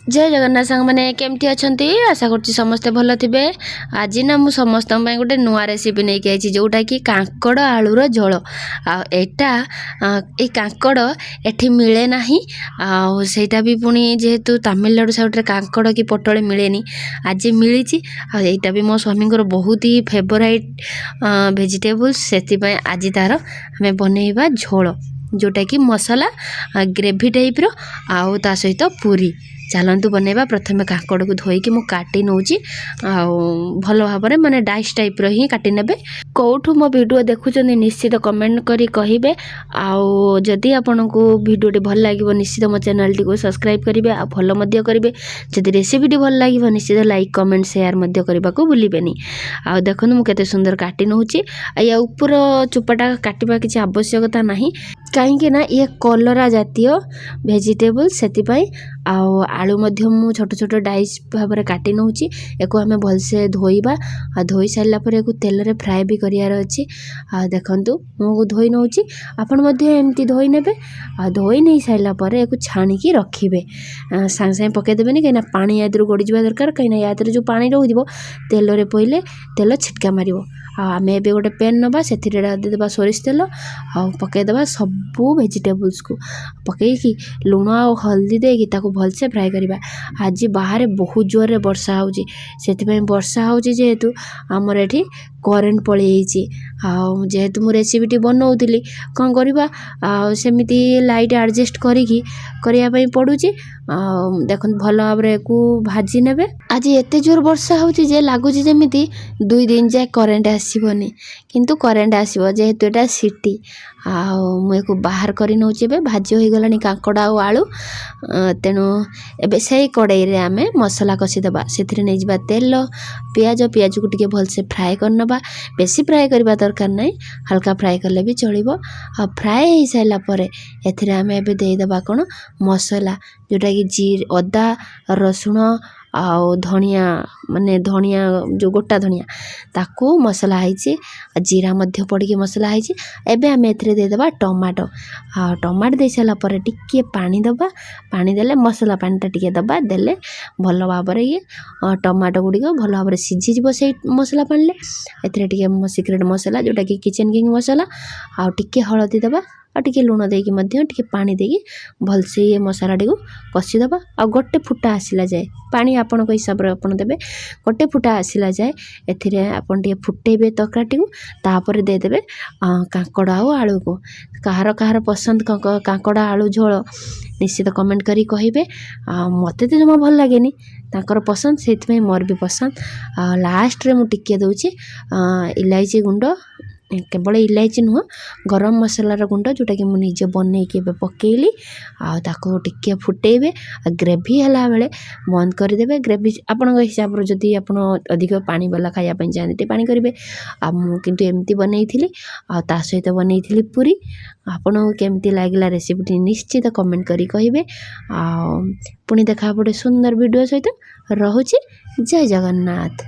जय जगन्नाथ सांग मैंने केमती अच्छी आशा कर समस्ते भल थे। आज ना मु समस्त गोटे नुआ रेसिपी नहीं कि जोटा कि कांकड़ आलूर झोल आटा ये कांकड़ एठी मिले ना आटा भी पुणी जेहेतु तमिलनाडु साइड कांकड़ कि पटल मिलेनी आज मिली आटा भी मो स्वामी बहुत ही फेवराइट भेजिटेबल्स से आज तार आम बनइबा झोल जोटा कि मसला ग्रेवी टाइप रो आउ ता सहित पूरी चलतु बनइबा। प्रथम कांकड़ को धोईकी मु काटी नौची भल भाव में माने डाइस टाइप रो ही काटी नेबे। कौठु मो वीडियो देखुछन निश्चित कमेंट करी कहिबे आउ जदि आपनको वीडियो भल लागिवो निश्चित मो चैनल टी को सब्सक्राइब करिवे आ फॉलो मध्य करिवे। जदि रेसिपी टी भल लागिवो निश्चित लाइक कमेंट शेयर मध्य करबा को भूलिबेनी। आ देखनु मु केते सुंदर काटी नौची या ऊपर चुपाटा काटिबा किछि आवश्यकता नाही काहेकि ना ये कलरा जातीय भेजिटेबल सेति आउ आलू मध्य मु छोट छोट डाइस भाव में काटी नौची एको आमे भलसे धोइबा आ धोई सारला पर एको तेल रे फ्राई भी करियार अछि। आ देखंतु मु धोई नौची आपण मध्य एमती धोई नेबे आ धोई नै सारला पर एको छाणी की रखिबे सांग सांग पके देबेनी कहिना पानी यादरु गडी जबा दरकार कहिना यादरु जो पानी रहउदिबो तेल रे पइले तेल छिटका मारिबो। आमे एबे गोटे पेन नबा सेथिरे दे देबा सोरिष तेल आ पके देबा सबु भेजिटेबल्स को पके की लूण आ हल्दी दे की ताको भलसे फ्राई करिबा। आज बाहर बहुत जोर रे वर्षा होउची सेति वर्षा होउची जेहेतु हमर एठी करेंट पळेइची आ जेहेतु मु रेसिपी टी बनौतिली कोन करबा सेमिति लाइट एडजस्ट करिकी करिया पई पडुची। देखन भल भाबरे को भाजी नेबे। आज एते जोर वर्षा होउची जे लागुची जेमिति 2 दिन जाय करेंट आसीबनी किंतु करेंट आसीबो जेहेतु एटा सिटी आ मुझे बाहर कर नौचे भाजी हो गलानी कांकड़ आउ आलू तेणु एबे से कड़ाई रे आमे मसला कषिदेबा से नहीं जावा तेल पियाज पियाज को टिके भलसे फ्राए करनबा बेसी फ्राए करबा दरकार नहीं हल्का फ्राए करले भी चलिबो। आ फ्राए हो साइला परे एथिरे आमे एबे देई देबा कोन मसला जोटा कि जीर अदा रसुण आउ धनिया माने धनिया जो गोटा धनिया ताको मसला है जीरा मध्य पड़ी मसला है। एबे आमे एथिरे दे देबा टमाटो आ टमाटो दे साला पर टिके पानी दबा पानी देले मसला पानी टा टिके दबा देले भल भाव में ये टमाटो गुड़ी भल भाव में सीझी जीवो से मसला पानी ले एथिरे टिके सिक्रेट मसला जोटा कि किचन किंग मसला आ टिके हळदी दबा आ टिके लूण देकी मध्य टिके पानी देकी भलसे ये मसला टी कषि दबा आ गोटे फुटा आसिला जाए पानी आपण हिसाब रे आपण देबे गोटे फुटा आसिला जाए एथिरे आपण टिके फुटेबे तरकारी तापर दे देबे कांकड़ आउ आलू को कहार कहार पसंद कांकड़ आलू झोल निश्चित कमेंट करी कहिबे। मते तो जमा भल लागेनी ताकर पसंद से मोर भी पसंद। लास्ट रे मु टिके दउची इलायची गुंड केवल इलायची नुह गरम मसलार गुंड जोटा कि मुझे निजे बनई के पकेली आको टिके फुटेबे ग्रेवी हला बेले बंद करदेबे। ग्रेवी आपण हिसाब से जदि आप अधिक पानी वाला खायापी चाहते पानी करेंगे आ किंतु एमती बनई आ सहित बनई पूरी आपण केमती लागला रेसिपी निश्चित कमेंट करी कहिबे। पुणी देखा गोटे सुंदर वीडियो सहित रहुची। जय जगन्नाथ।